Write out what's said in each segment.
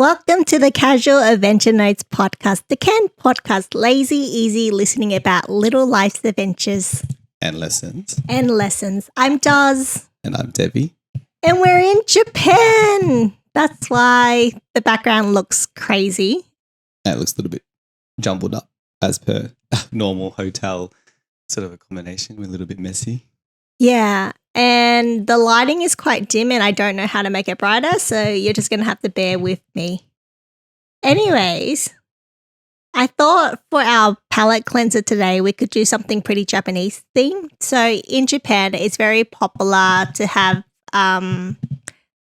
Welcome to the Casual Adventure Notes podcast, the Can podcast, lazy, easy listening about little life's adventures. And lessons. I'm Doz. And I'm Devy. And we're in Japan. That's why the background looks crazy. And it looks a little bit jumbled up as per normal hotel sort of accommodation. We're a little bit messy. Yeah. And the lighting is quite dim and I don't know how to make it brighter, so you're just going to have to bear with me. Anyways, I thought for our palette cleanser today, we could do something pretty Japanese themed. So in Japan, it's very popular to have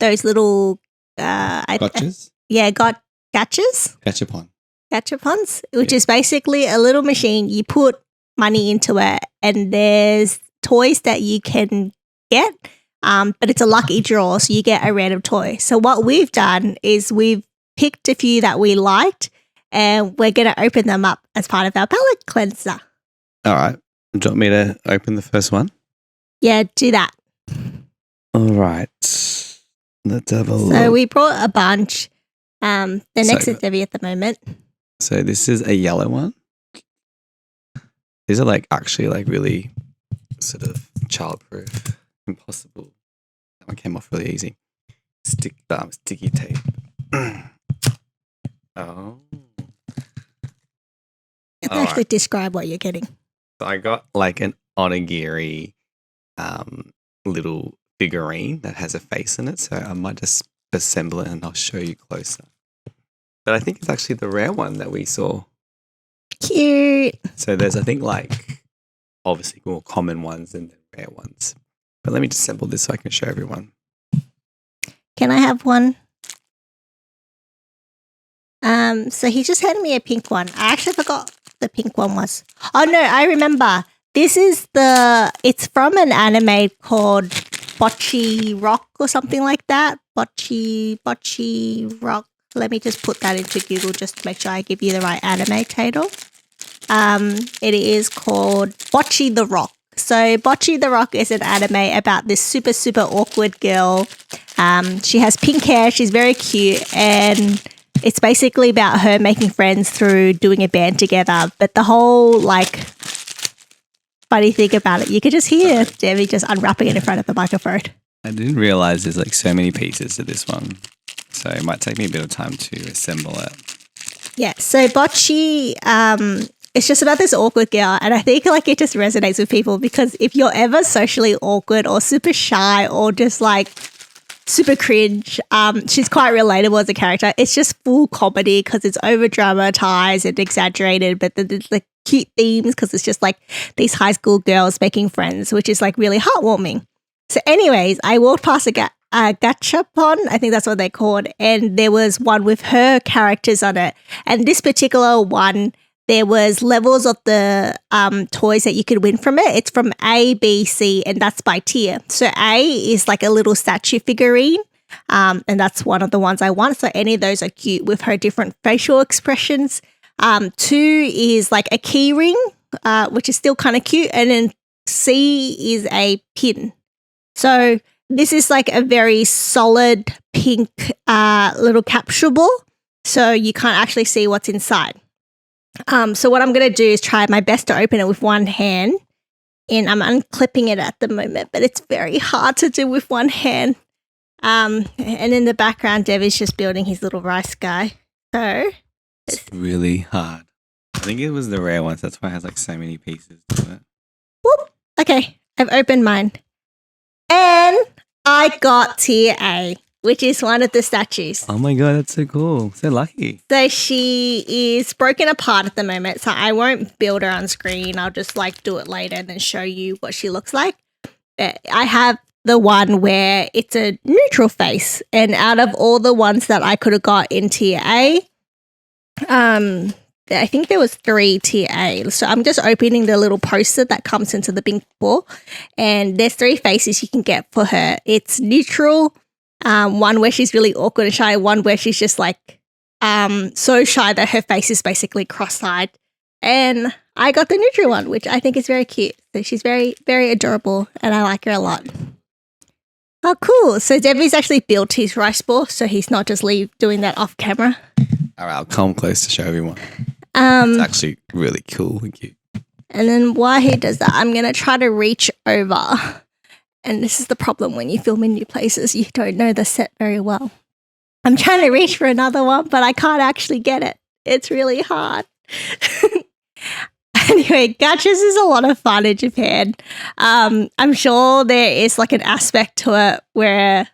those little... Gotchas? Gachas? Gachapon. Gachapons, which is basically a little machine. You put money into it and there's toys that you can get, but it's a lucky draw, so you get a random toy. So what we've done is we've picked a few that we liked and we're going to open them up as part of our palette cleanser. All right. Do you want me to open the first one? Yeah, do that. All right. Let's have a look. So we brought a bunch. They're next to Devy at the moment. So this is a yellow one. These are actually really sort of childproof. Impossible. That one came off really easy. Sticky tape. Oh. You have to actually describe what you're getting. So I got an onigiri little figurine that has a face in it. So I might just assemble it and I'll show you closer. But I think it's actually the rare one that we saw. Cute. So there's, I think, obviously more common ones and then rare ones. But let me just assemble this so I can show everyone. Can I have one? So he just handed me a pink one. I actually forgot the pink one was. Oh no, I remember. It's from an anime called Bocce Rock or something like that. Bocce Rock. Let me just put that into Google just to make sure I give you the right anime title. It is called Bocce the Rock. So Bocce the Rock is an anime about this super, super awkward girl. She has pink hair. She's very cute. And it's basically about her making friends through doing a band together. But the whole, funny thing about it, you could just hear Debbie just unwrapping it in front of the microphone. I didn't realize there's so many pieces to this one. So it might take me a bit of time to assemble it. Yeah, so Bocce, it's just about this awkward girl. And I think it just resonates with people because if you're ever socially awkward or super shy or just super cringe, she's quite relatable as a character. It's just full comedy because it's over dramatized and exaggerated, but the cute themes because it's just these high school girls making friends, which is really heartwarming. So anyways, I walked past a gachapon, I think that's what they're called, and there was one with her characters on it. And this particular one, there was levels of the toys that you could win from it. It's from A, B, C, and that's by tier. So A is a little statue figurine, and that's one of the ones I want. So any of those are cute with her different facial expressions. 2 is a key ring, which is still kind of cute. And then C is a pin. So this is a very solid pink little capsule ball. So you can't actually see what's inside. So what I'm going to do is try my best to open it with one hand. And I'm unclipping it at the moment, but it's very hard to do with one hand. And in the background, Dev is just building his little rice guy. So it's really hard. I think it was the rare ones. That's why it has so many pieces to it. Whoop. Okay, I've opened mine. And I got tier A, which is one of the statues. Oh my God, that's so cool. So lucky. So she is broken apart at the moment, so I won't build her on screen. I'll just do it later and then show you what she looks like. I have the one where it's a neutral face, and out of all the ones that I could have got in tier A, I think there was 3 tier A. So I'm just opening the little poster that comes into the pink ball, and there's 3 faces you can get for her. It's neutral, one where she's really awkward and shy, one where she's just so shy that her face is basically cross-eyed. And I got the neutral one, which I think is very cute. So she's very, very adorable and I like her a lot. Oh, cool. So Debbie's actually built his rice ball, so he's not just doing that off camera. All right, I'll come close to show everyone. It's actually really cool and cute. And then while he does that, I'm going to try to reach over. And this is the problem when you film in new places. You don't know the set very well. I'm trying to reach for another one, but I can't actually get it. It's really hard. Anyway, gachas is a lot of fun in Japan. I'm sure there is like an aspect to it where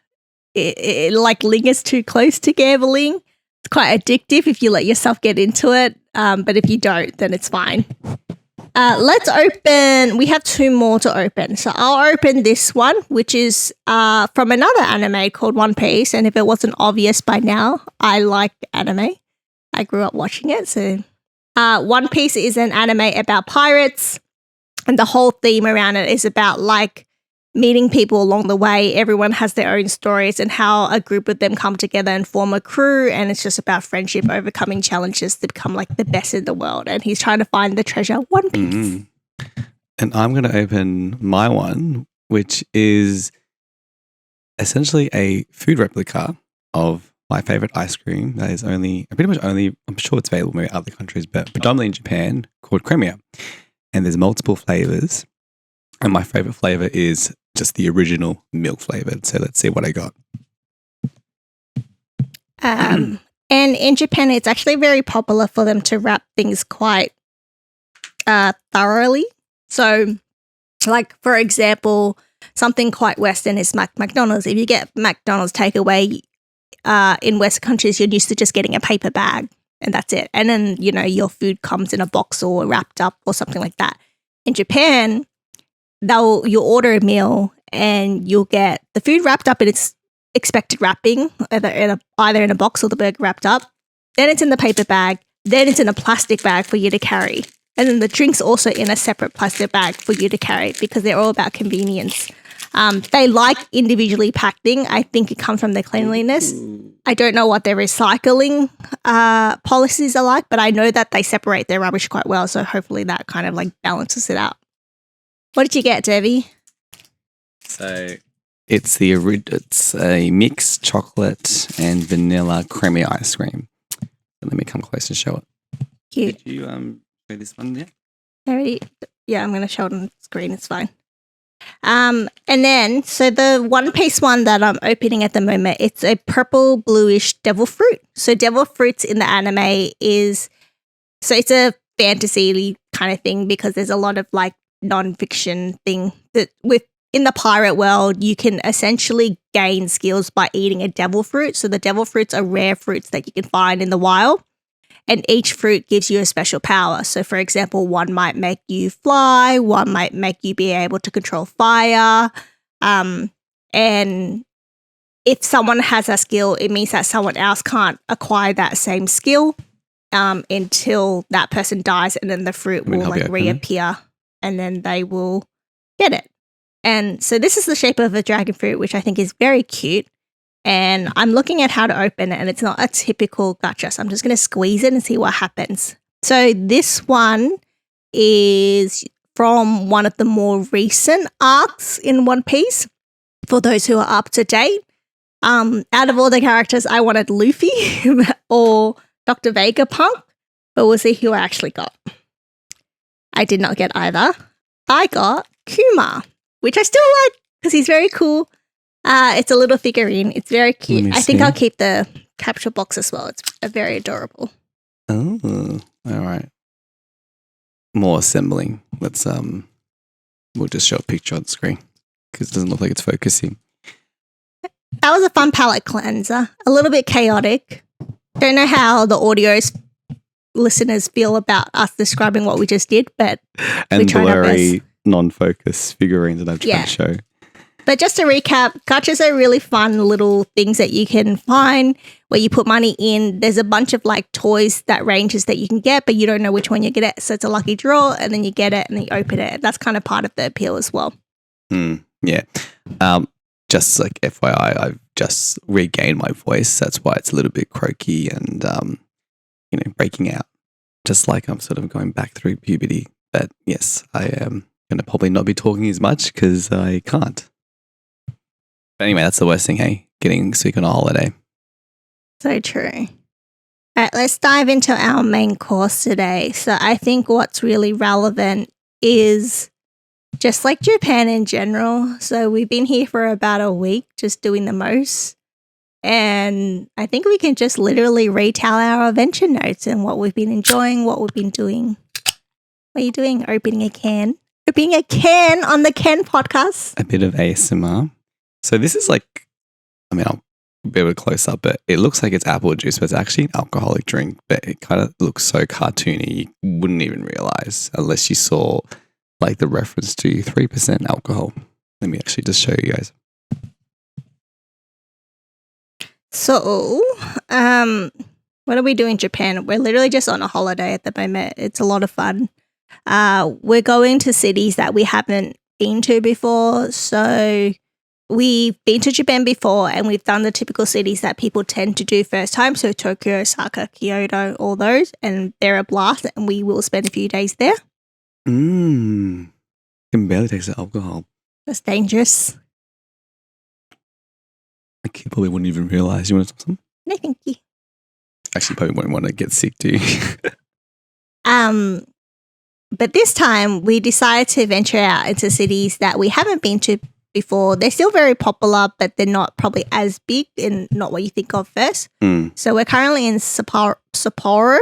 it like lingers too close to gambling. It's quite addictive if you let yourself get into it. But if you don't, then it's fine. Let's open. We have 2 more to open. So I'll open this one, which is from another anime called One Piece. And if it wasn't obvious by now, I like anime. I grew up watching it. So One Piece is an anime about pirates. And the whole theme around it is about like meeting people along the way. Everyone has their own stories and how a group of them come together and form a crew. And it's just about friendship, overcoming challenges to become like the best in the world. And he's trying to find the treasure, One Piece. Mm-hmm. And I'm going to open my one, which is essentially a food replica of my favorite ice cream that is pretty much only, I'm sure it's available in other countries, but predominantly in Japan, called Cremia. And there's multiple flavors. And my favorite flavor is just the original milk flavored. So let's see what I got. And in Japan, it's actually very popular for them to wrap things quite thoroughly. So, like, for example, something quite Western is McDonald's. If you get McDonald's takeaway in Western countries, you're used to just getting a paper bag and that's it. And then, you know, your food comes in a box or wrapped up or something like that. In Japan, you'll order a meal and you'll get the food wrapped up in its expected wrapping, either in a box or the burger wrapped up. Then it's in the paper bag. Then it's in a plastic bag for you to carry. And then the drink's also in a separate plastic bag for you to carry because they're all about convenience. They like individually packed thing. I think it comes from the cleanliness. I don't know what their recycling policies are like, but I know that they separate their rubbish quite well. So hopefully that kind of like balances it out. What did you get, Debbie? So it's a mixed chocolate and vanilla creamy ice cream. Let me come close and show it. Cute. Did you show this one yet? Yeah, I'm going to show it on the screen. It's fine. And then, so the One Piece one that I'm opening at the moment, it's a purple bluish devil fruit. So devil fruits in the anime it's a fantasy kind of thing because there's a lot of like non-fiction thing that in the pirate world, you can essentially gain skills by eating a devil fruit. So the devil fruits are rare fruits that you can find in the wild. And each fruit gives you a special power. So, for example, one might make you fly, one might make you be able to control fire. And if someone has a skill, it means that someone else can't acquire that same skill until that person dies, and then the fruit will like reappear, and then they will get it. And so this is the shape of a dragon fruit, which I think is very cute. And I'm looking at how to open it, and it's not a typical gacha. So I'm just going to squeeze it and see what happens. So this one is from one of the more recent arcs in One Piece. For those who are up to date, out of all the characters, I wanted Luffy or Dr. Vegapunk, but we'll see who I actually got. I did not get either. I got Kuma, which I still like because he's very cool. It's a little figurine. It's very cute. I think I'll keep the capture box as well. It's very adorable. Oh, all right. More assembling. Let's we'll just show a picture on the screen because it doesn't look like it's focusing. That was a fun palette cleanser. A little bit chaotic. Don't know how the audio's listeners feel about us describing what we just did, but we tried our best. Blurry, non-focus figurines that I'm trying to show. But just to recap, gachas are really fun little things that you can find where you put money in. There's a bunch of like toys that ranges that you can get, but you don't know which one you get. So it's a lucky draw, and then you get it and then you open it. That's kind of part of the appeal as well. Yeah. Just like FYI, I've just regained my voice. That's why it's a little bit croaky and breaking out. Just like I'm sort of going back through puberty. But yes, I am going to probably not be talking as much because I can't. But anyway, that's the worst thing, hey? Getting sick on a holiday. So true. All right, let's dive into our main course today. So I think what's really relevant is just like Japan in general. So we've been here for about a week, just doing the most. And I think we can just literally retell our adventure notes and what we've been enjoying, what we've been doing. What are you doing? Opening a can? Opening a can on the Ken podcast? A bit of ASMR. So this is like, I mean, I'll be able to close up, but it looks like it's apple juice, but it's actually an alcoholic drink, but it kind of looks so cartoony, you wouldn't even realize unless you saw like the reference to 3% alcohol. Let me actually just show you guys. So, what are we doing in Japan? We're literally just on a holiday at the moment. It's a lot of fun. We're going to cities that we haven't been to before. So we've been to Japan before and we've done the typical cities that people tend to do first time. So Tokyo, Osaka, Kyoto, all those. And they're a blast and we will spend a few days there. Can barely taste the alcohol. That's dangerous. A kid probably wouldn't even realize. You want to something? No, thank you. Actually, probably wouldn't want to get sick, do you? But this time we decided to venture out into cities that we haven't been to before. They're still very popular, but they're not probably as big and not what you think of first. So we're currently in Sapporo,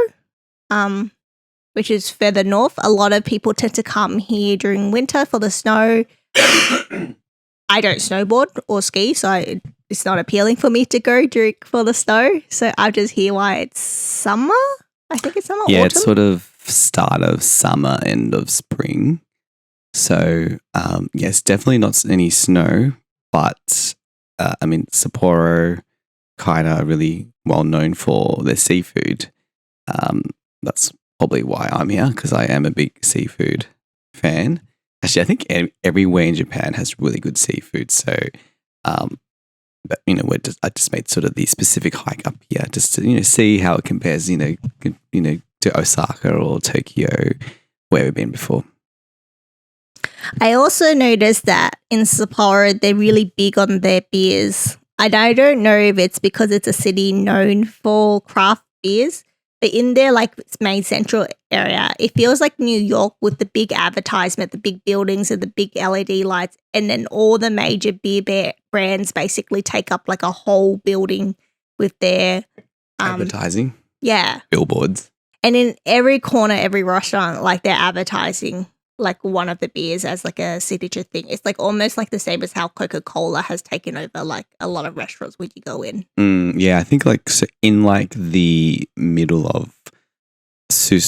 which is further north. A lot of people tend to come here during winter for the snow. I don't snowboard or ski, so it's not appealing for me to go for the snow. So I'm just here while it's summer. I think it's summer, yeah, autumn. It's sort of start of summer, end of spring. So, yes, definitely not any snow, but I mean, Sapporo kind of really well known for their seafood. That's probably why I'm here, because I am a big seafood fan. Actually, I think everywhere in Japan has really good seafood. So, but I just made sort of the specific hike up here just to see how it compares, to Osaka or Tokyo, where we've been before. I also noticed that in Sapporo, they're really big on their beers. And I don't know if it's because it's a city known for craft beers, but in their its main central area, it feels like New York with the big advertisement, the big buildings and the big LED lights, and then all the major beer brands basically take up like a whole building with their advertising. Yeah. Billboards. And in every corner, every restaurant, they're advertising one of the beers as a signature thing. It's almost like the same as how Coca-Cola has taken over a lot of restaurants when you go in. Yeah, I think so in the middle of I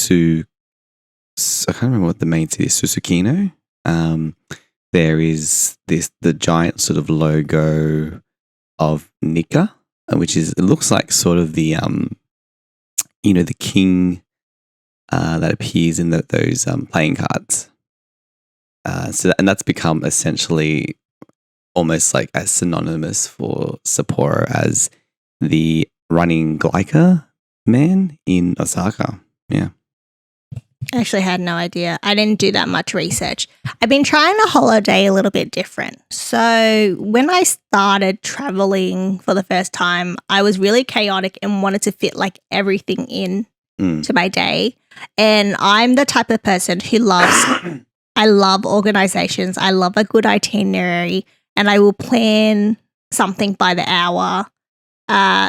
can't remember what the main city is, Susukino. There is the giant sort of logo of Nika, which it looks like sort of the the king that appears in those playing cards. And that's become essentially almost as synonymous for Sapporo as the running gliker man in Osaka. Yeah. I actually had no idea. I didn't do that much research. I've been trying to holiday a little bit different. So when I started traveling for the first time, I was really chaotic and wanted to fit everything in to my day. And I'm the type of person who I love organizations. I love a good itinerary and I will plan something by the hour.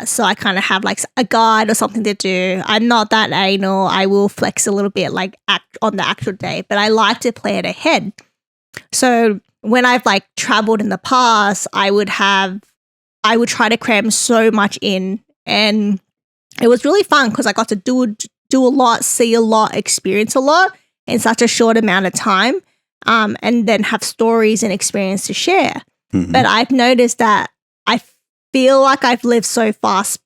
So I kind of have a guide or something to do. I'm not that anal. I will flex a little bit on the actual day, but I like to plan ahead. So when I've traveled in the past, I would try to cram so much in, and it was really fun because I got to do a lot, see a lot, experience a lot in such a short amount of time, and then have stories and experience to share. Mm-hmm. But I've noticed that I feel like I've lived so fast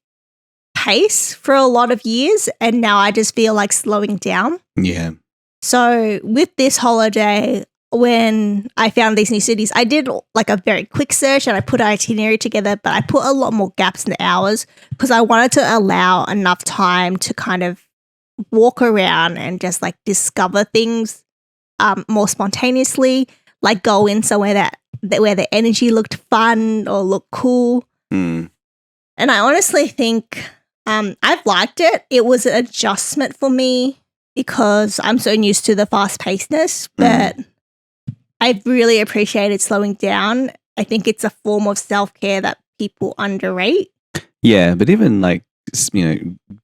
pace for a lot of years, and now I just feel like slowing down. Yeah. So with this holiday, when I found these new cities, I did a very quick search and I put an itinerary together, but I put a lot more gaps in the hours because I wanted to allow enough time to kind of walk around and just discover things more spontaneously, go in somewhere that where the energy looked fun or looked cool. Mm. And I honestly think I've liked it. It was an adjustment for me because I'm so used to the fast-pacedness, but I really appreciated slowing down. I think it's a form of self-care that people underrate. Yeah, but even like,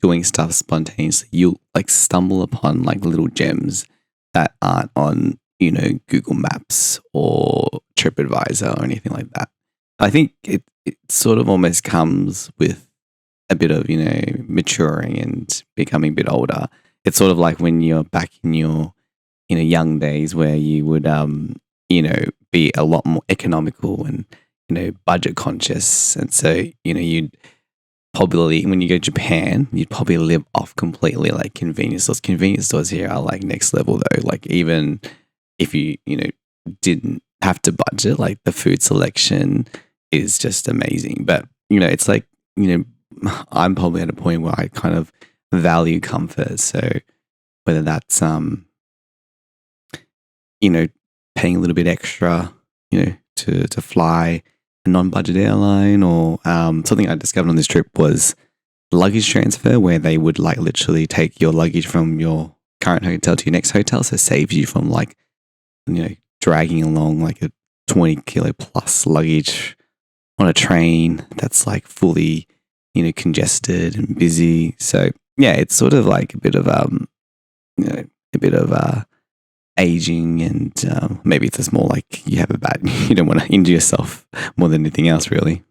doing stuff spontaneously, you'll like stumble upon like little gems that aren't on, Google Maps or TripAdvisor or anything like that. I think it sort of almost comes with a bit of, maturing and becoming a bit older. It's sort of like when you're back in your, young days where you would, be a lot more economical and, budget conscious. And so, you'd probably, when you go to Japan, you'd probably live off completely like convenience stores. Convenience stores here are like next level though. Like even if you, didn't have to budget, like the food selection is just amazing. But, it's like, I'm probably at a point where I kind of value comfort. So whether that's, paying a little bit extra, to fly a non-budget airline, or something I discovered on this trip was luggage transfer, where they would like literally take your luggage from your current hotel to your next hotel. So it saves you from like, dragging along like a 20 kilo plus luggage on a train that's like fully, congested and busy. So yeah, it's sort of like a bit of aging, and maybe it's just more like you have a bad, you don't want to injure yourself more than anything else, really.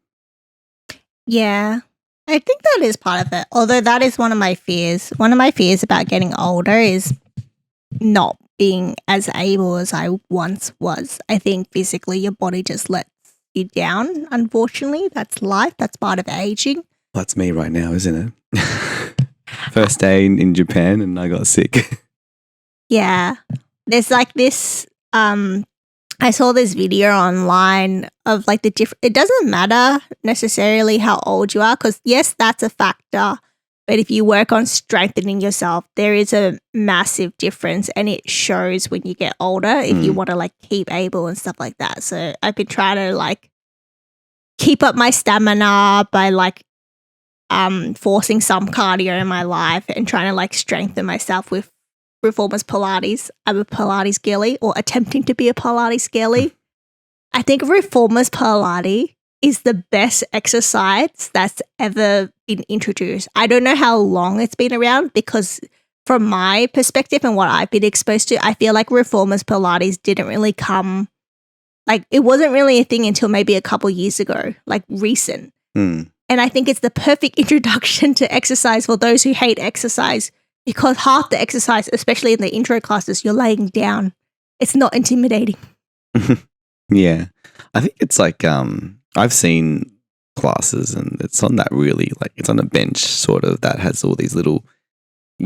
Yeah, I think that is part of it. Although that is one of my fears. One of my fears about getting older is not being as able as I once was. I think physically your body just lets you down. Unfortunately, that's life. That's part of aging. That's me right now, isn't it? First day in Japan and I got sick. Yeah. There's like this, I saw this video online of like the different, it doesn't matter necessarily how old you are, because yes, that's a factor. But if you work on strengthening yourself, there is a massive difference, and it shows when you get older if you want to like keep able and stuff like that. So I've been trying to like keep up my stamina by like forcing some cardio in my life and trying to like strengthen myself with Reformers Pilates. I'm a Pilates girly, or attempting to be a Pilates girly. I think Reformers Pilates is the best exercise that's ever been introduced. I don't know how long it's been around, because from my perspective and what I've been exposed to, I feel like Reformers Pilates didn't really come, like it wasn't really a thing until maybe a couple years ago, like recent. And I think it's the perfect introduction to exercise for those who hate exercise, because half the exercise, especially in the intro classes, you're laying down. It's not intimidating. Yeah. I think it's like, I've seen classes and it's on that really, like it's on a bench sort of that has all these little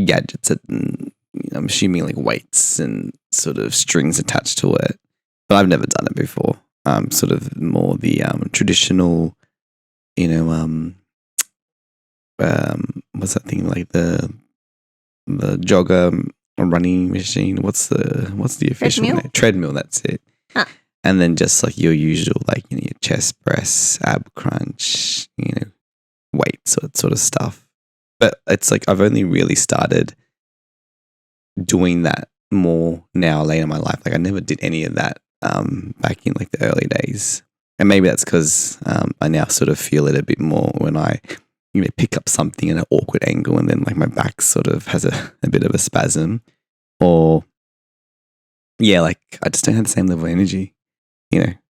gadgets and I'm assuming like weights and sort of strings attached to it. But I've never done it before. Sort of more the traditional, what's that thing, like the jogger running machine? What's the official name? Treadmill, that's it. And then just like your usual, like, your chest press, ab crunch, weight sort of stuff. But it's like I've only really started doing that more now later in my life. Like I never did any of that back in like the early days. And maybe that's because I now sort of feel it a bit more when I pick up something at an awkward angle and then like my back sort of has a bit of a spasm. Or yeah, like I just don't have the same level of energy.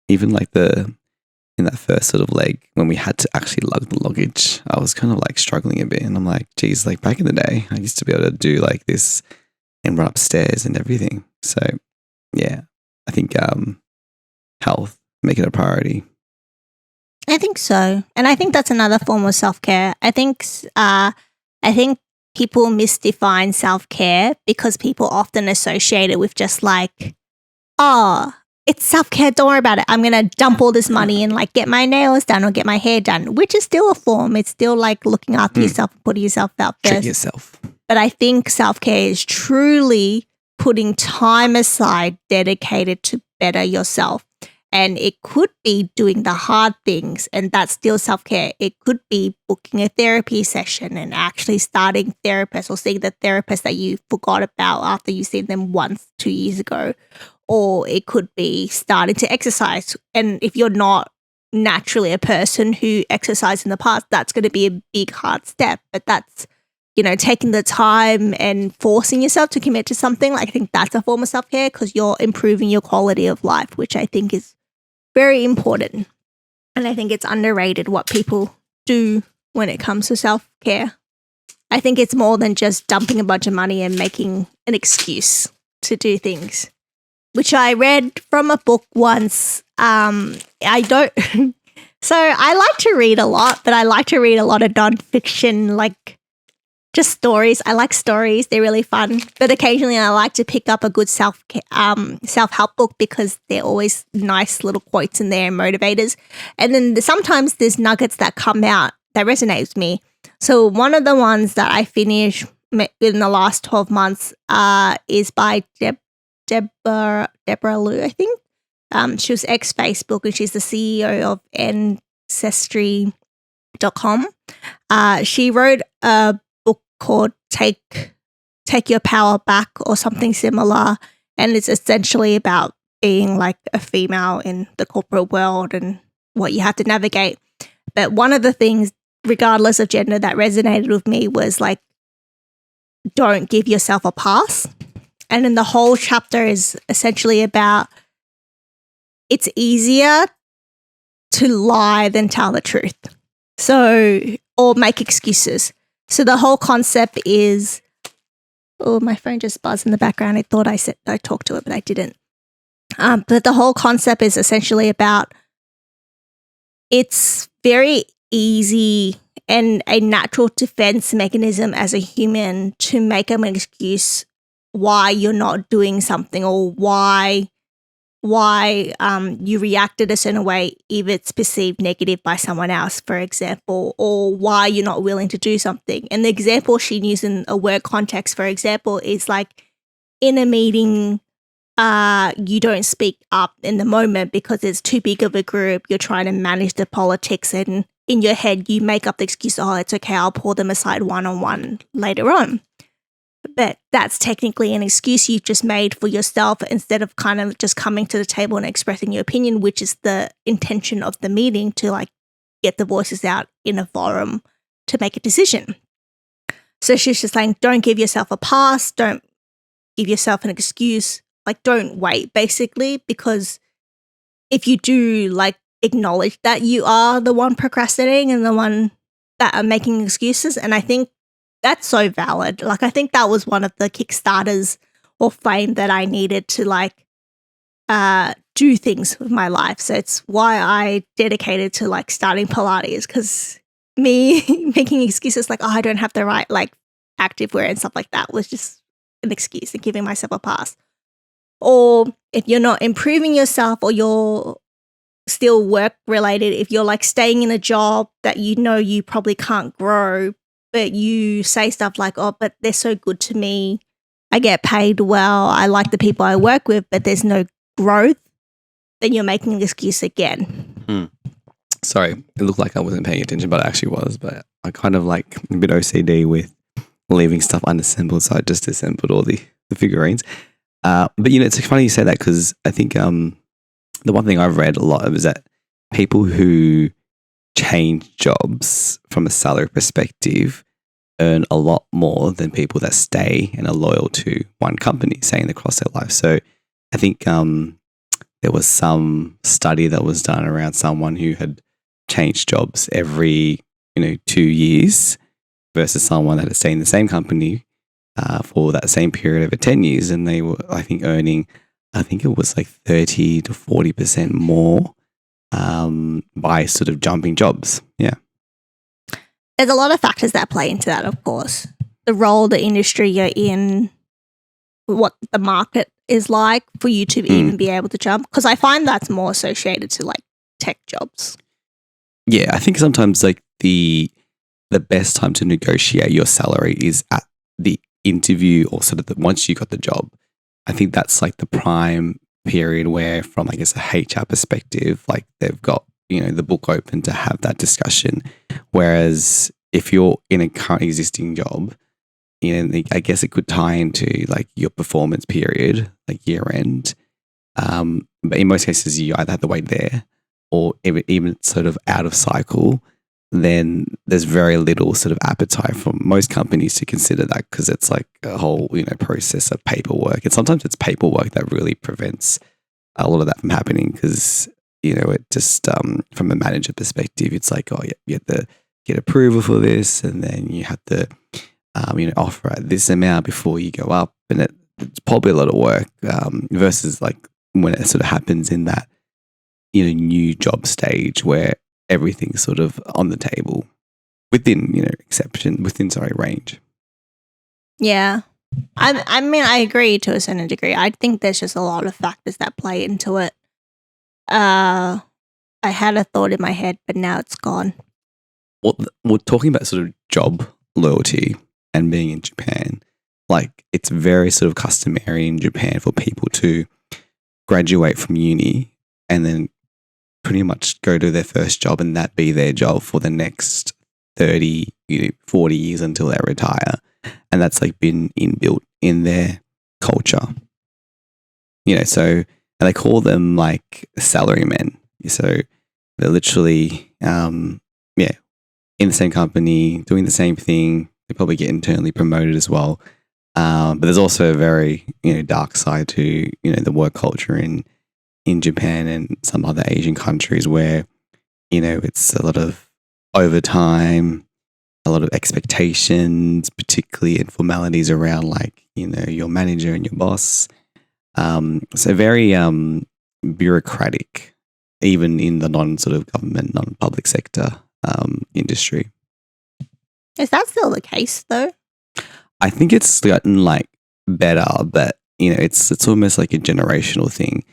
Even like in that first sort of leg when we had to actually lug the luggage, I was kind of like struggling a bit, and I'm like, geez, like back in the day, I used to be able to do like this and run upstairs and everything. So yeah, I think health, make it a priority. I think so, and I think that's another form of self-care. I think people misdefine self-care because people often associate it with just like, oh, it's self-care, don't worry about it. I'm going to dump all this money and like get my nails done or get my hair done, which is still a form. It's still like looking after yourself and putting yourself out first. Treat yourself. But I think self-care is truly putting time aside dedicated to better yourself. And it could be doing the hard things, and that's still self-care. It could be booking a therapy session and actually starting therapist or seeing the therapist that you forgot about after you've seen them once 2 years ago. Or it could be starting to exercise. And if you're not naturally a person who exercised in the past, that's going to be a big, hard step. But that's, taking the time and forcing yourself to commit to something. Like, I think that's a form of self-care because you're improving your quality of life, which I think is very important. And I think it's underrated what people do when it comes to self-care. I think it's more than just dumping a bunch of money and making an excuse to do things, which I read from a book once. I don't... So I like to read a lot, but I like to read a lot of nonfiction, like just stories. I like stories. They're really fun. But occasionally I like to pick up a good self-help book because they're always nice little quotes in there and motivators. And then sometimes there's nuggets that come out that resonate with me. So one of the ones that I finished in the last 12 months is by Deborah Liu, I think. She was ex-Facebook and she's the CEO of Ancestry.com. She wrote a book called Take Your Power Back or something similar. And it's essentially about being like a female in the corporate world and what you have to navigate. But one of the things, regardless of gender, that resonated with me was like, don't give yourself a pass. And then the whole chapter is essentially about it's easier to lie than tell the truth. So, or make excuses. So the whole concept is, oh, my phone just buzzed in the background. I thought I talked to it, but I didn't. But the whole concept is essentially about it's very easy and a natural defense mechanism as a human to make an excuse why you're not doing something or why you reacted a certain way if it's perceived negative by someone else, for example, or why you're not willing to do something. And the example she used in a work context, for example, is like in a meeting, you don't speak up in the moment because it's too big of a group. You're trying to manage the politics and in your head, you make up the excuse, oh, it's okay, I'll pull them aside one-on-one later on. But that's technically an excuse you've just made for yourself instead of kind of just coming to the table and expressing your opinion, which is the intention of the meeting to like get the voices out in a forum to make a decision. So she's just saying, don't give yourself a pass. Don't give yourself an excuse. Like, don't wait, basically, because if you do like acknowledge that you are the one procrastinating and the one that are making excuses, and I think that's so valid. Like, I think that was one of the Kickstarters or flame that I needed to like do things with my life. So it's why I dedicated to like starting Pilates, because me making excuses like, oh, I don't have the right like activewear and stuff like that was just an excuse and giving myself a pass. Or if you're not improving yourself or you're still work related, if you're like staying in a job that you know you probably can't grow, but you say stuff like, oh, but they're so good to me. I get paid well. I like the people I work with, but there's no growth. Then you're making an excuse again. Sorry, it looked like I wasn't paying attention, but I actually was. But I kind of like a bit OCD with leaving stuff unassembled, so I just assembled all the figurines. But, it's funny you say that because I think the one thing I've read a lot of is that people who change jobs from a salary perspective earn a lot more than people that stay and are loyal to one company, saying across their life. So I think there was some study that was done around someone who had changed jobs every 2 years versus someone that had stayed in the same company for that same period over 10 years, and they were earning it was like 30 to 40% more by sort of jumping jobs. Yeah. There's a lot of factors that play into that, of course. The role, the industry you're in, what the market is like for you to even be able to jump. Because I find that's more associated to like tech jobs. Yeah, I think sometimes like the best time to negotiate your salary is at the interview or sort of once you got the job. I think that's like the prime period where, from I guess a HR perspective, like they've got the book open to have that discussion. Whereas if you're in a current existing job, I guess it could tie into like your performance period, like year end. But in most cases, you either have to wait there, or even sort of out of cycle, then there's very little sort of appetite from most companies to consider that, because it's like a whole process of paperwork, and sometimes it's paperwork that really prevents a lot of that from happening, because it just from a manager perspective, it's like, oh yeah, you have to get approval for this, and then you have to offer at this amount before you go up, and it's probably a lot of work versus like when it sort of happens in that new job stage where everything's sort of on the table within range. Yeah. I mean, I agree to a certain degree. I think there's just a lot of factors that play into it. I had a thought in my head, but now it's gone. Well, we're talking about sort of job loyalty and being in Japan. Like, it's very sort of customary in Japan for people to graduate from uni and then pretty much go to their first job and that be their job for the next 30, 40 years until they retire. And that's like been inbuilt in their culture. So they call them like salarymen. So they're literally, in the same company, doing the same thing. They probably get internally promoted as well. But there's also a very, dark side to, the work culture in Japan and some other Asian countries where, it's a lot of overtime, a lot of expectations, particularly in formalities around like, your manager and your boss. So very bureaucratic, even in the non-sort of government, non-public sector industry. Is that still the case though? I think it's gotten like better, but it's almost like a generational thing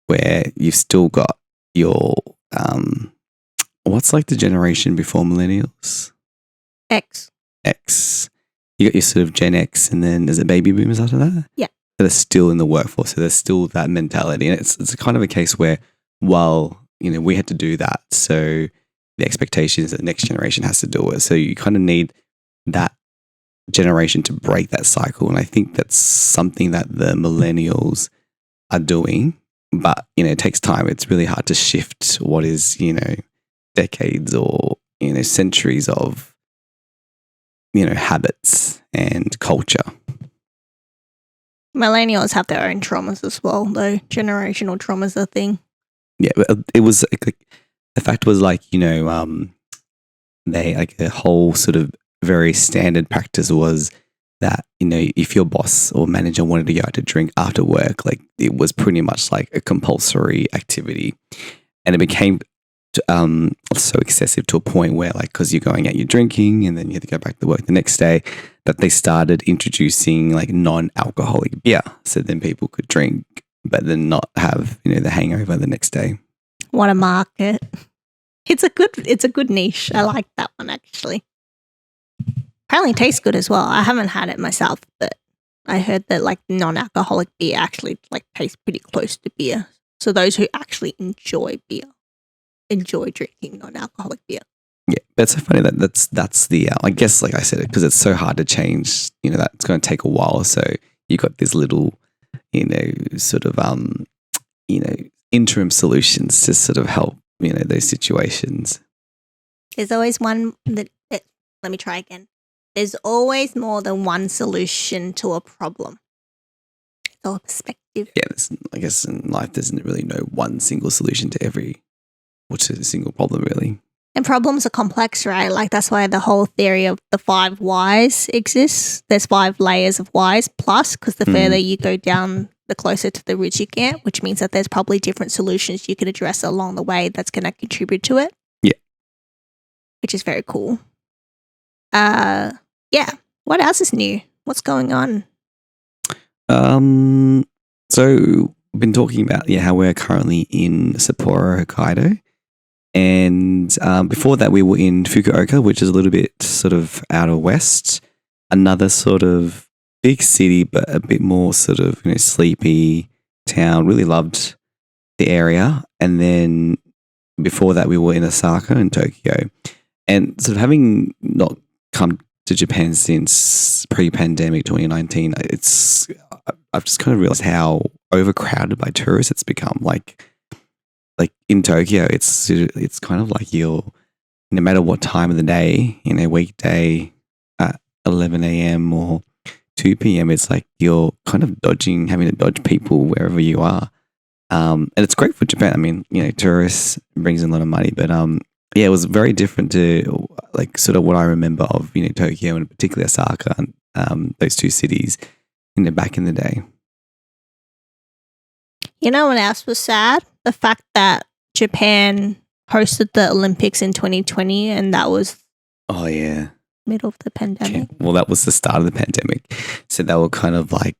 where you've still got your what's like the generation before millennials? X. You got your sort of Gen X, and then is it baby boomers after that? Yeah. That are still in the workforce, so there's still that mentality, and it's kind of a case where, while we had to do that, so the expectation is that the next generation has to do it. So you kind of need that generation to break that cycle. And I think that's something that the millennials are doing. But, it takes time. It's really hard to shift what is, decades or, centuries of, habits and culture. Millennials have their own traumas as well, though. Generational traumas are a thing. Yeah, but it was like, the fact was like, they like a whole sort of very standard practice was that, if your boss or manager wanted to go out to drink after work, like it was pretty much like a compulsory activity. And it became so excessive to a point where, like, because you're going out, you're drinking, and then you have to go back to work the next day, that they started introducing like non-alcoholic beer. So then people could drink, but then not have, the hangover the next day. What a market. It's a good niche. I like that one actually. Apparently it tastes good as well. I haven't had it myself, but I heard that like non-alcoholic beer actually like tastes pretty close to beer. So those who actually enjoy beer enjoy drinking non-alcoholic beer. Yeah, but it's so funny that's the I guess, like I said, because it's so hard to change. That's going to take a while. So you got these little, sort of interim solutions to sort of help those situations. There's always one that. Let me try again. There's always more than one solution to a problem. It's all perspective. Yeah, I guess in life there's really no one single solution to a single problem, really. And problems are complex, right? Like that's why the whole theory of the 5 whys exists. There's 5 layers of whys plus, because the further you go down, the closer to the root you get, which means that there's probably different solutions you can address along the way that's going to contribute to it. Yeah. Which is very cool. Yeah. What else is new? What's going on? So we've been talking about how we're currently in Sapporo, Hokkaido, and before that we were in Fukuoka, which is a little bit sort of outer west, another sort of big city, but a bit more sort of sleepy, town, really loved the area. And then before that, we were in Osaka and Tokyo. And sort of having not come to Japan since pre-pandemic 2019, I've just kind of realized how overcrowded by tourists it's become. Like in Tokyo, it's kind of like no matter what time of the day, weekday at 11 a.m. or 2 p.m., it's like you're kind of having to dodge people wherever you are. And it's great for Japan. I mean, tourists brings in a lot of money, but it was very different to like sort of what I remember of Tokyo and particularly Osaka and those two cities back in the day. You know what else was sad? The fact that Japan hosted the Olympics in 2020 and that was middle of the pandemic. Well, that was the start of the pandemic. So they were kind of like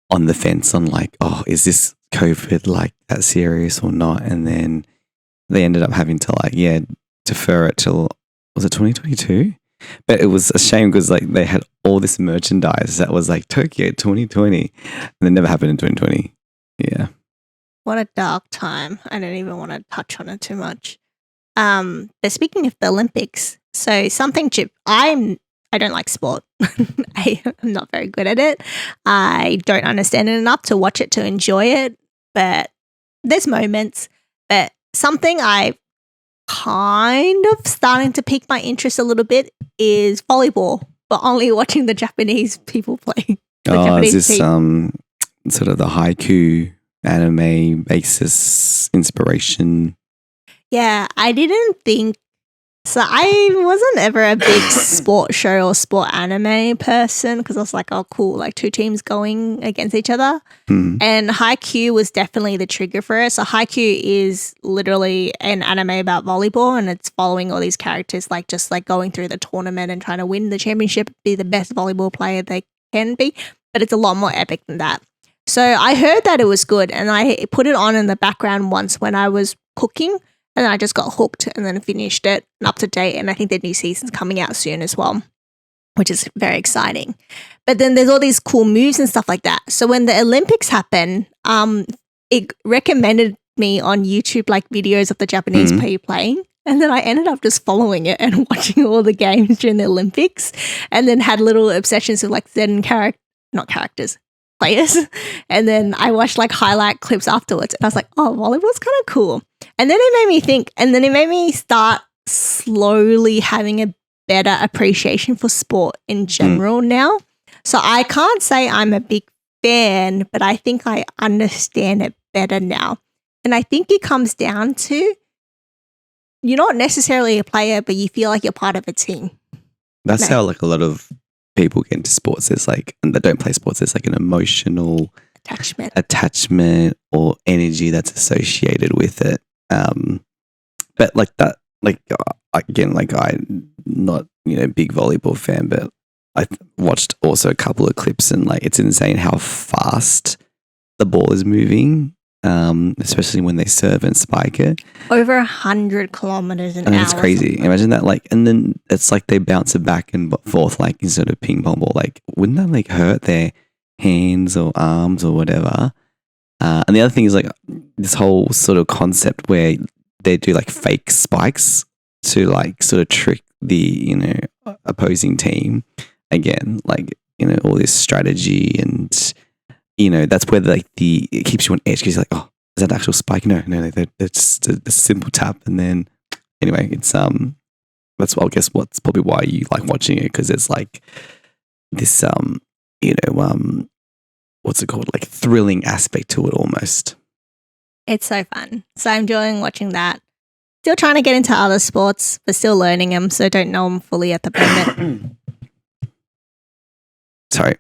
on the fence on like, oh, is this COVID like that serious or not? And then they ended up having to defer it till, was it 2022? But it was a shame because like they had all this merchandise that was like Tokyo 2020 and it never happened in 2020. Yeah. What a dark time. I don't even want to touch on it too much. But speaking of the Olympics, so something I don't like sport. I'm not very good at it. I don't understand it enough to watch it, to enjoy it. But there's moments. But something I kind of starting to pique my interest a little bit is volleyball, but only watching the Japanese people play. Is this sort of the haiku anime basis inspiration? Yeah, I didn't think so. I wasn't ever a big sport show or sport anime person because I was like, oh, cool, like two teams going against each other. And Haikyuu was definitely the trigger for it. So Haikyuu is literally an anime about volleyball and it's following all these characters like just like going through the tournament and trying to win the championship, be the best volleyball player they can be. But it's a lot more epic than that. So I heard that it was good and I put it on in the background once when I was cooking. And then I just got hooked and then finished it and up to date. And I think the new season's coming out soon as well, which is very exciting. But then there's all these cool moves and stuff like that. So when the Olympics happened, it recommended me on YouTube like videos of the Japanese people playing. And then I ended up just following it and watching all the games during the Olympics and then had little obsessions with like certain players. And then I watched like highlight clips afterwards and I was like, oh, volleyball's kind of cool. And then it made me think, and then it made me start slowly having a better appreciation for sport in general now. So I can't say I'm a big fan, but I think I understand it better now. And I think it comes down to you're not necessarily a player, but you feel like you're part of a team. That's how like a lot of people get into sports. There's like, and that don't play sports, there's like an emotional attachment or energy that's associated with it. But like that, like again, like I'm not big volleyball fan, but I watched also a couple of clips and like it's insane how fast the ball is moving, especially when they serve and spike it. Over 100 kilometers an hour. It's crazy. Imagine that, like, and then it's like they bounce it back and forth, like instead of ping pong ball. Like, wouldn't that like hurt their hands or arms or whatever? And the other thing is like this whole sort of concept where they do like fake spikes to like sort of trick the opposing team. Again, like all this strategy and that's where like it keeps you on edge because you're like, oh, is that an actual spike? No, they're just a simple tap. And then anyway, it's that's I guess what's probably why you like watching it because it's like this what's it called, like thrilling aspect to it almost. It's so fun. So I'm enjoying watching that. Still trying to get into other sports, but still learning them, so don't know them fully at the moment. Sorry.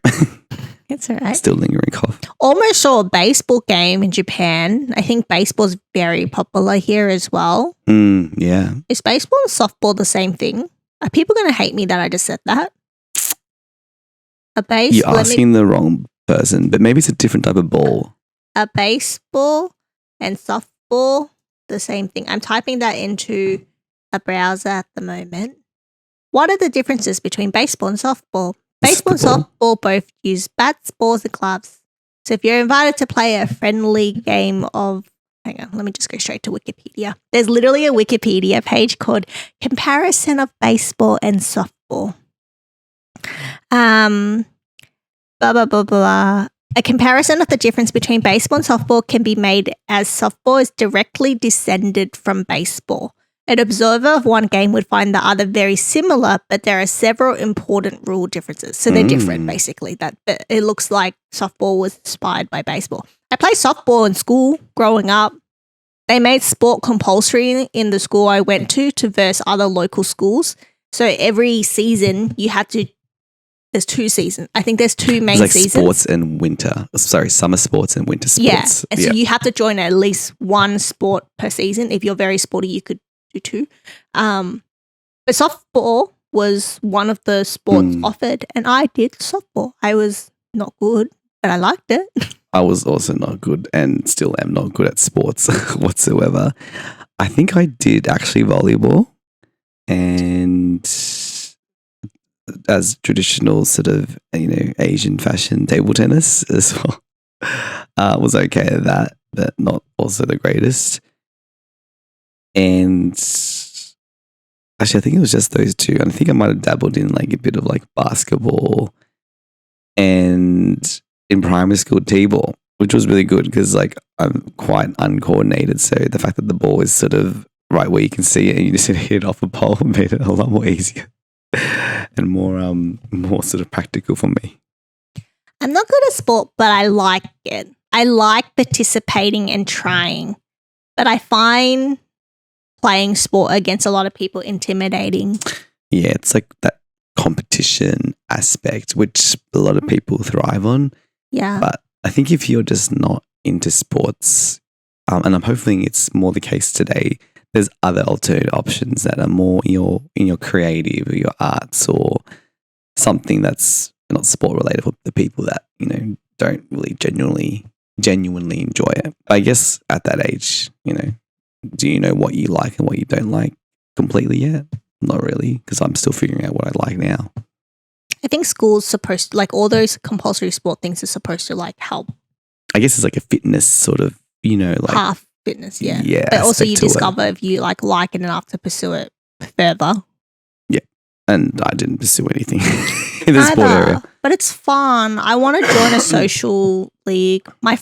It's all right. Still lingering cough. Almost saw a baseball game in Japan. I think baseball's very popular here as well. Yeah. Is baseball and softball the same thing? Are people going to hate me that I just said that? You're asking the wrong person, but maybe it's a different type of ball. A baseball and softball, the same thing. I'm typing that into a browser at the moment. What are the differences between baseball and softball? Baseball and softball both use bats, balls, and gloves. So if you're invited to play a friendly game of, hang on, let me just go straight to Wikipedia. There's literally a Wikipedia page called Comparison of Baseball and Softball. Blah, blah, blah, blah. A comparison of the difference between baseball and softball can be made as softball is directly descended from baseball. An observer of one game would find the other very similar, but there are several important rule differences. So they're different, basically. But it looks like softball was inspired by baseball. I played softball in school growing up. They made sport compulsory in the school I went to verse other local schools. So every season you had to. There's 2 seasons. I think there's 2 main seasons. Sports and winter. Sorry, summer sports and winter sports. Yeah. And so you have to join at least 1 sport per season. If you're very sporty, you could do 2. But softball was one of the sports offered, and I did softball. I was not good, but I liked it. I was also not good and still am not good at sports whatsoever. I think I did actually volleyball and as traditional sort of, Asian fashion table tennis as well. Was okay at that, but not also the greatest. And actually, I think it was just those 2. And I think I might have dabbled in like a bit of like basketball and in primary school t-ball, which was really good because like I'm quite uncoordinated. So the fact that the ball is sort of right where you can see it and you just hit it off a pole made it a lot more easier. And more sort of practical for me. I'm not good at sport, but I like it. I like participating and trying, but I find playing sport against a lot of people intimidating. Yeah, it's like that competition aspect, which a lot of people thrive on. Yeah. But I think if you're just not into sports, and I'm hoping it's more the case today, there's other alternative options that are more in your creative or your arts or something that's not sport related for the people that, don't really genuinely enjoy it. I guess at that age, do you know what you like and what you don't like completely yet? Not really, because I'm still figuring out what I like now. I think school's supposed to, like all those compulsory sport things are supposed to like help. I guess it's like a fitness sort of, like half fitness, yeah. Yeah. But also you discover if you like it enough to pursue it further. Yeah. And I didn't pursue anything in the sport area. But it's fun. I want to join a social league. I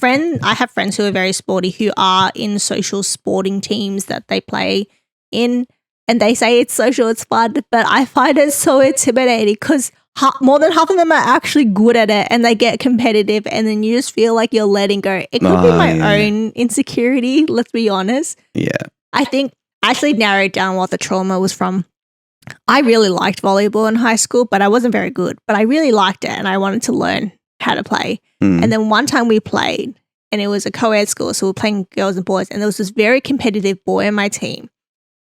have friends who are very sporty who are in social sporting teams that they play in, and they say it's social, it's fun, but I find it so intimidating because more than half of them are actually good at it and they get competitive, and then you just feel like you're letting go. It could be my own insecurity, let's be honest. Yeah. I think I actually narrowed down what the trauma was from. I really liked volleyball in high school, but I wasn't very good. But I really liked it and I wanted to learn how to play. And then one time we played and it was a co-ed school, so we were playing girls and boys, and there was this very competitive boy on my team.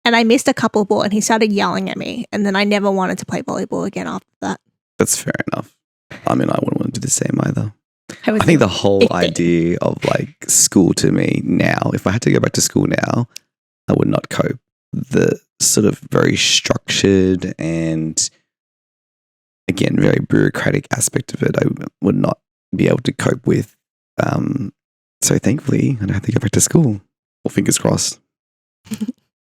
And I missed a couple of balls and he started yelling at me, and then I never wanted to play volleyball again after that. That's fair enough. I mean, I wouldn't want to do the same either. I think the whole idea of like school to me now, if I had to go back to school now, I would not cope. The sort of very structured and, again, very bureaucratic aspect of it, I would not be able to cope with. So thankfully, I don't have to go back to school. Well, fingers crossed. You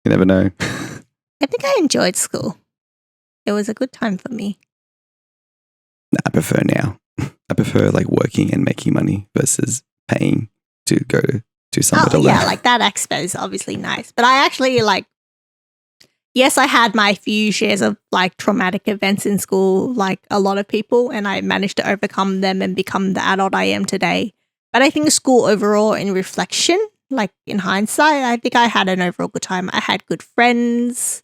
never know. I think I enjoyed school. It was a good time for me. I prefer now. I prefer like working and making money versus paying to go to somewhere to learn. Yeah, like that aspect is obviously nice. But I actually yes, I had my few shares of like traumatic events in school, like a lot of people, and I managed to overcome them and become the adult I am today. But I think school overall, in reflection, like in hindsight, I think I had an overall good time. I had good friends.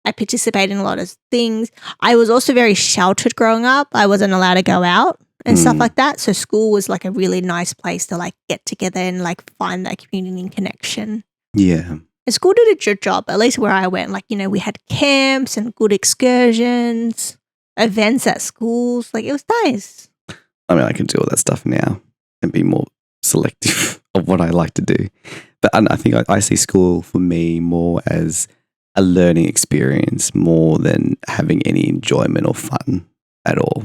I participated in a lot of things. I was also very sheltered growing up. I wasn't allowed to go out and stuff like that. So school was like a really nice place to like get together and like find that community and connection. Yeah. And school did a good job, at least where I went. Like, we had camps and good excursions, events at schools. Like, it was nice. I mean, I can do all that stuff now and be more selective of what I like to do. But I think I see school for me more as a learning experience more than having any enjoyment or fun at all.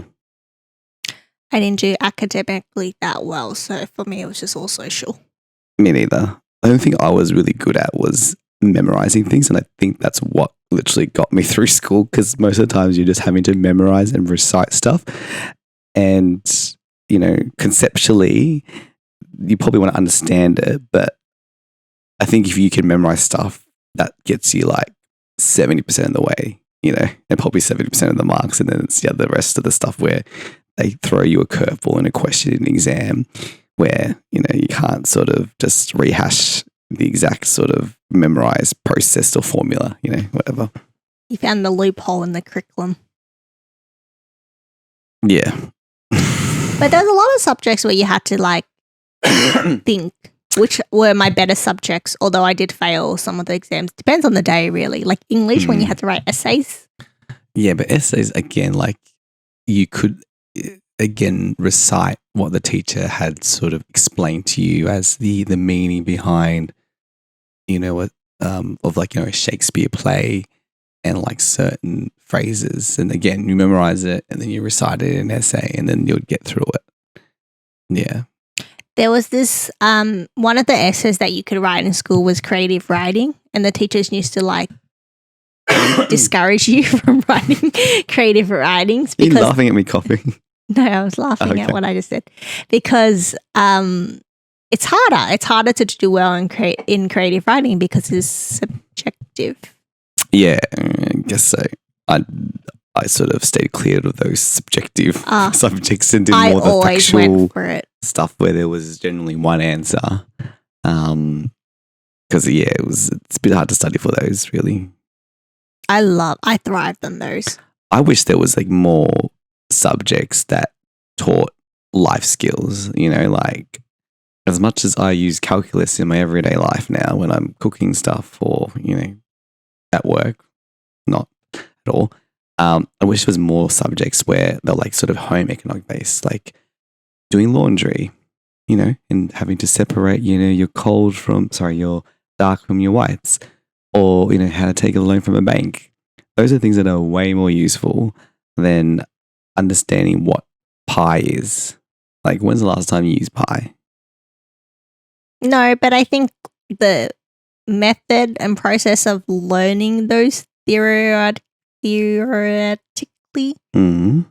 I didn't do academically that well, so for me it was just all social. Me neither. The only thing I was really good at was memorizing things, and I think that's what literally got me through school, because most of the times you're just having to memorize and recite stuff. And, you know, conceptually, you probably want to understand it, but I think if you can memorize stuff, that gets you like 70% of the way, you know, and probably 70% of the marks. And then it's the rest of the stuff where they throw you a curveball in a question in an exam where, you know, you can't sort of just rehash the exact sort of memorized process or formula, you know, whatever. You found the loophole in the curriculum. Yeah. But there's a lot of subjects where you had to like think which were my better subjects, although I did fail some of the exams. Depends on the day, really. Like English, when you had to write essays. Yeah, but essays, again, like you could, again, recite what the teacher had sort of explained to you as the meaning behind, you know, what of like, you know, a Shakespeare play and like certain phrases. And again, you memorize it and then you recite it in an essay and then you'll get through it. Yeah. There was this, one of the essays that you could write in school was creative writing, and the teachers used to like discourage you from writing creative writings. Are you laughing at me coughing? No, I was laughing at what I just said because it's harder. It's harder to do well in creative writing because it's subjective. Yeah, I guess so. I sort of stayed clear of those subjective subjects and did more the factual stuff where there was generally one answer. Because it's a bit hard to study for those, really. I thrived on those. I wish there was like more subjects that taught life skills, you know, like as much as I use calculus in my everyday life now when I'm cooking stuff or, you know, at work, not at all. I wish there was more subjects where they're like sort of home economic based, like doing laundry, you know, and having to separate, you know, your dark from your whites, or, you know, how to take a loan from a bank. Those are things that are way more useful than understanding what pi is. Like, when's the last time you used pi? No, but I think the method and process of learning those theoretically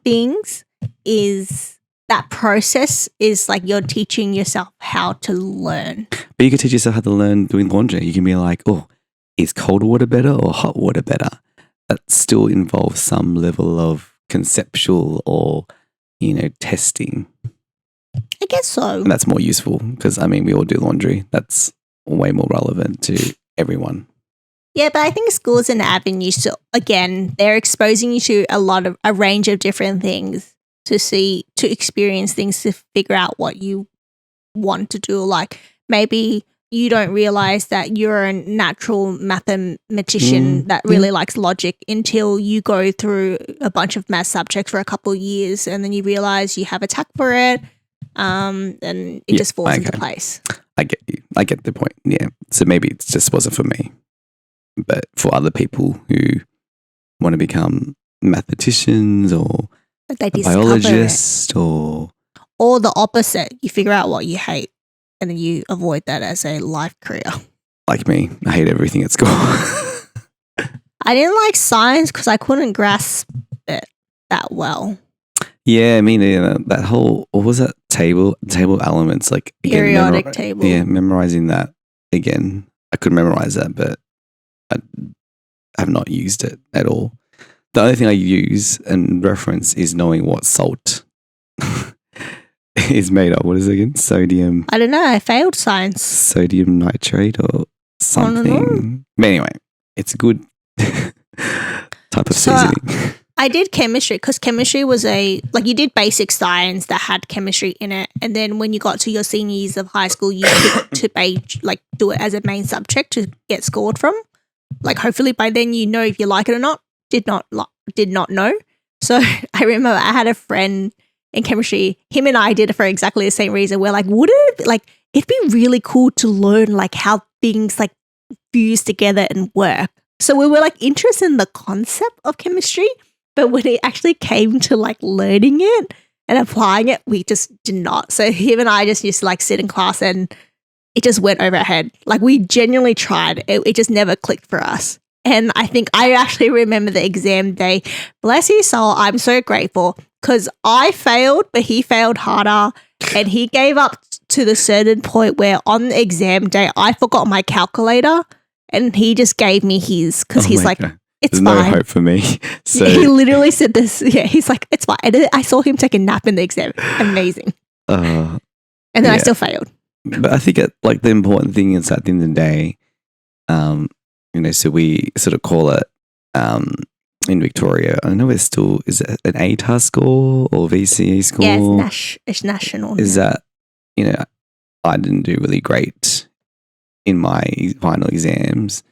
things is that process is like you're teaching yourself how to learn. But you can teach yourself how to learn doing laundry. You can be like, oh, is cold water better or hot water better? That still involves some level of conceptual or, you know, testing. I guess so. And that's more useful because, I mean, we all do laundry. That's way more relevant to everyone. Yeah, but I think schools and avenues to, again, they're exposing you to a range of different things to experience things, to figure out what you want to do. Like maybe you don't realize that you're a natural mathematician that really likes logic until you go through a bunch of math subjects for a couple of years, and then you realize you have a tack for it, and it just falls into place. I get you. I get the point. Yeah. So maybe it just wasn't for me. But for other people who want to become mathematicians or biologists or the opposite, you figure out what you hate and then you avoid that as a life career. Like me, I hate everything at school. I didn't like science because I couldn't grasp it that well. Yeah, I mean, that whole, what was that table of elements? Like periodic table. Yeah, memorizing that again. I could memorize that, but I have not used it at all. The only thing I use and reference is knowing what salt is made of. What is it again? Sodium. I don't know. I failed science. Sodium nitrate or something. But anyway, it's a good type of seasoning. I did chemistry because chemistry was you did basic science that had chemistry in it. And then when you got to your senior years of high school, you picked to do it as a main subject to get scored from. Like hopefully by then you know if you like it or not. Did not know. So I remember I had a friend in chemistry. Him and I did it for exactly the same reason. We're like, it'd be really cool to learn like how things like fuse together and work. So we were like interested in the concept of chemistry, but when it actually came to like learning it and applying it, we just did not. So him and I just used to like sit in class and it just went over our head. Like we genuinely tried. It just never clicked for us. And I think I actually remember the exam day. Bless his soul, I'm so grateful because I failed, but he failed harder. And he gave up to the certain point where on the exam day, I forgot my calculator and he just gave me his because he's like, God. it's There's fine. no hope for me. So He literally said this. Yeah, he's like, it's fine. And I saw him take a nap in the exam. Amazing. And then I yeah. still failed. But I think like the important thing is at the end of the day, so we sort of call it in Victoria. I know it's still, is it an ATAR score or VCE score? Yeah, it's national. Is that, I didn't do really great in my final exams.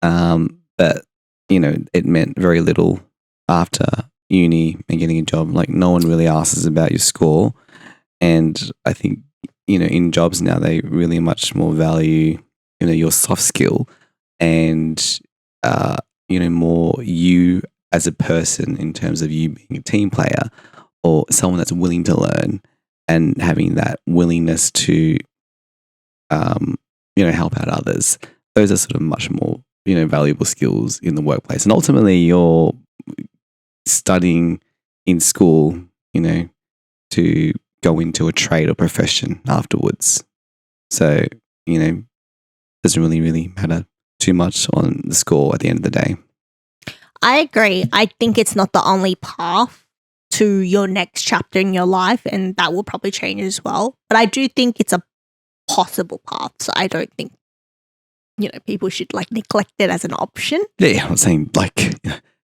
But, it meant very little after uni and getting a job. Like no one really asks about your score. And I think, in jobs now, they really much more value, your soft skill and, more you as a person in terms of you being a team player or someone that's willing to learn and having that willingness to, help out others. Those are sort of much more, valuable skills in the workplace. And ultimately you're studying in school, to go into a trade or profession afterwards. So, doesn't really matter too much on the score at the end of the day. I agree. I think it's not the only path to your next chapter in your life, and that will probably change as well. But I do think it's a possible path. So I don't think, people should like neglect it as an option. Yeah, I'm not saying like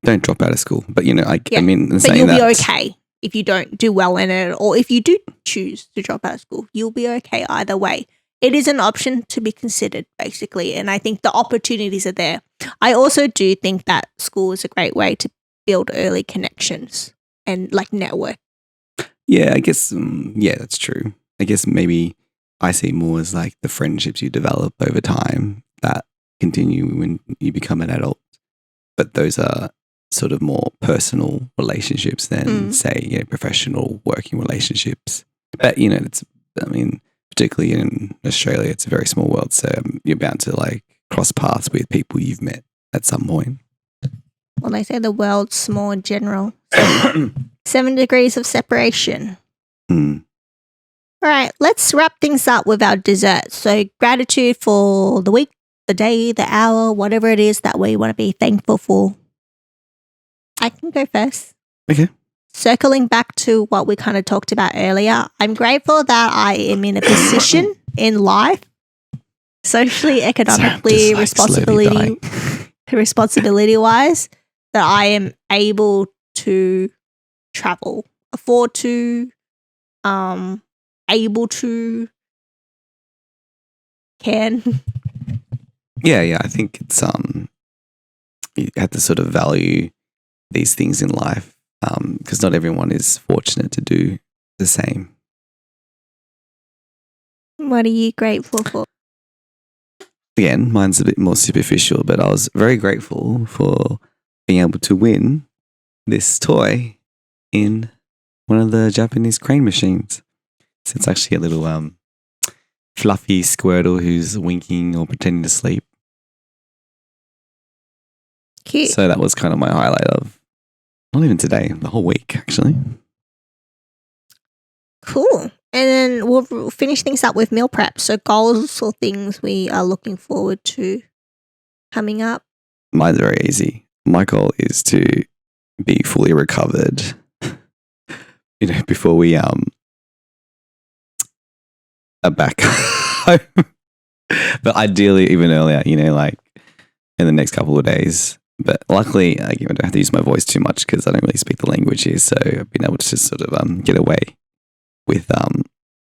don't drop out of school, but I mean, but saying you'll that, be okay if you don't do well in it, or if you do choose to drop out of school, you'll be okay either way. It is an option to be considered, basically, and I think the opportunities are there. I also do think that school is a great way to build early connections and like network. Yeah, I guess, that's true. I guess maybe I see more as like the friendships you develop over time that continue when you become an adult. But those are sort of more personal relationships than say, professional working relationships. But, particularly in Australia, it's a very small world. So you're bound to like cross paths with people you've met at some point. Well, they say the world's small in general. 7 degrees of separation. Mm. All right, let's wrap things up with our dessert. So gratitude for the week, the day, the hour, whatever it is that we want to be thankful for. I can go first. Okay. Circling back to what we kind of talked about earlier, I'm grateful that I am in a position in life, socially, economically, responsibility-wise, that I am able to travel, afford to, able to, can. Yeah. I think it's you have to sort of value these things in life because not everyone is fortunate to do the same. What are you grateful for? Again, mine's a bit more superficial, but I was very grateful for being able to win this toy in one of the Japanese crane machines. So it's actually a little fluffy Squirtle who's winking or pretending to sleep. Cute. So that was kind of my highlight of, not even today, the whole week actually. Cool. And then we'll finish things up with meal prep. So goals or things we are looking forward to coming up. Mine's very easy. My goal is to be fully recovered, before we are back home. But ideally even earlier, like in the next couple of days. But luckily, I don't have to use my voice too much because I don't really speak the language here. So I've been able to just sort of get away with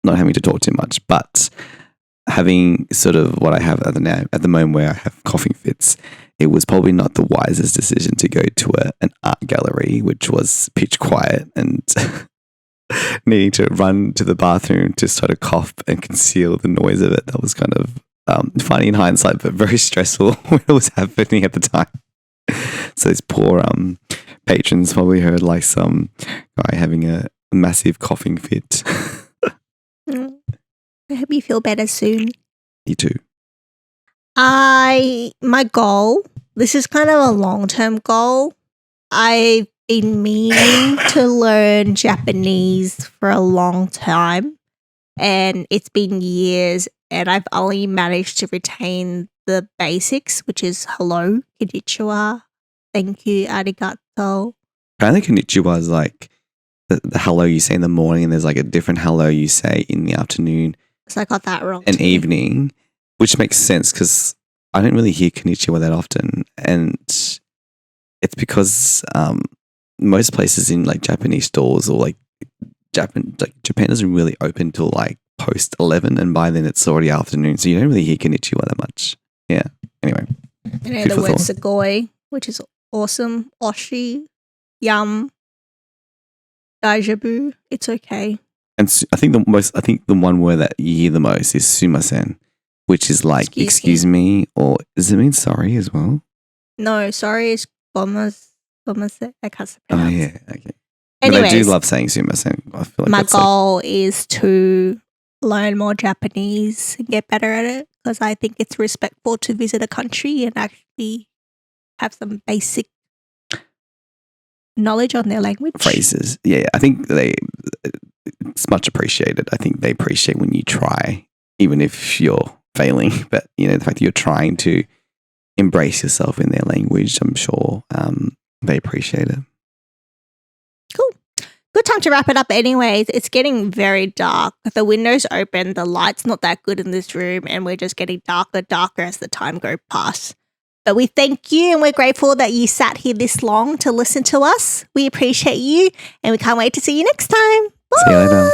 not having to talk too much. But having sort of what I have at the moment where I have coughing fits, it was probably not the wisest decision to go to an art gallery, which was pitch quiet and needing to run to the bathroom to sort of cough and conceal the noise of it. That was kind of funny in hindsight, but very stressful when it was happening at the time. So these poor patrons probably heard like some guy having a massive coughing fit. I hope you feel better soon. Me too. My goal, this is kind of a long-term goal. I've been meaning to learn Japanese for a long time, and it's been years, and I've only managed to retain the basics, which is hello, konnichiwa, thank you, arigato. Apparently, konnichiwa is like the hello you say in the morning, and there's like a different hello you say in the afternoon. So I got that wrong. And too. evening, which makes sense because I don't really hear konnichiwa that often, and it's because most places in like Japanese stores or like Japan doesn't really open till like post 11, and by then it's already afternoon, so you don't really hear konnichiwa that much. Yeah. Anyway, I know the word sugoi, which is awesome. Oshi, yum, daijoubu. It's okay. And I think the one word that you hear the most is sumasen, which is like excuse me, or does it mean sorry as well? No, sorry is gomase. I can't pronounce. Oh yeah, okay. Anyways, but I do love saying sumasen. I feel like my goal is to learn more Japanese and get better at it because I think it's respectful to visit a country and actually have some basic knowledge on their language. Phrases. Yeah, I think it's much appreciated. I think they appreciate when you try, even if you're failing. But, the fact that you're trying to embrace yourself in their language, I'm sure they appreciate it. Cool. Good time to wrap it up anyways. It's getting very dark. The window's open. The light's not that good in this room. And we're just getting darker as the time goes past. But we thank you and we're grateful that you sat here this long to listen to us. We appreciate you and we can't wait to see you next time. Bye. See you later.